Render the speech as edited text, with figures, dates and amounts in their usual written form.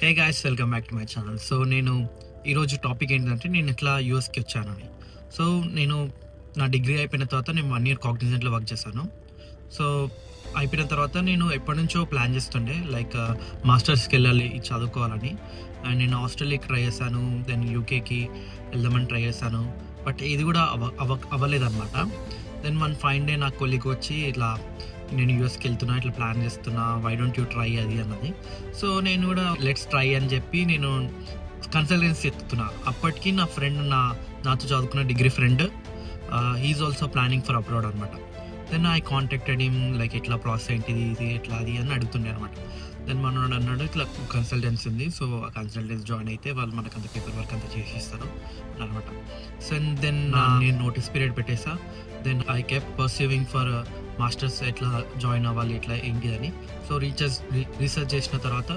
Hey guys, welcome back to my channel. So నేను ఈరోజు topic ఏంటంటే నేను ఎట్లా యూఎస్కి వచ్చానని. సో నేను నా డిగ్రీ అయిపోయిన తర్వాత నేను 1 ఇయర్ కాగ్నిజెంట్లో వర్క్ చేశాను. సో అయిపోయిన తర్వాత నేను ఎప్పటినుంచో ప్లాన్ చేస్తుండే లైక్ మాస్టర్స్కి వెళ్ళాలి, చదువుకోవాలని. అండ్ నేను ఆస్ట్రేలియాకి ట్రై చేశాను, దెన్ యూకేకి వెళ్దామని ట్రై చేశాను. బట్ ఇది కూడా అవ్వలేదన్నమాట. దెన్ వన్ ఫైన్ డే నా కొలీగ్ వచ్చి ఇట్లా నేను యూఎస్కి వెళ్తున్నా, ఇట్లా ప్లాన్ చేస్తున్నా, వై డోంట్ యూ ట్రై అది అన్నది. సో నేను కూడా లెట్స్ ట్రై అని చెప్పి నేను కన్సల్టెన్సీ ఎత్తుతున్నా. అప్పటికి నా ఫ్రెండ్ నాతో చదువుకున్న degree friend he's also planning for abroad అనమాట. Then I contacted him like ఎట్లా ప్రాసెస్ ఏంటిది, ఇది ఎట్లా అది అని అడుగుతుండే అనమాట. దెన్ మనోడు అన్నాడు ఇట్లా కన్సల్టెన్సీ ఉంది, సో ఆ కన్సల్టెన్సీ జాయిన్ అయితే వాళ్ళు మనకు అంత పేపర్ వర్క్ అంతా చేసిస్తారు అనమాట. సో దెన్ నేను నోటీస్ పీరియడ్ పెట్టేసా. Then I kept pursuing for masters ఎట్లా జాయిన్ అవ్వాలి, ఎట్లా ఏంటి అని. సో రీసెర్చ్ చేసిన తర్వాత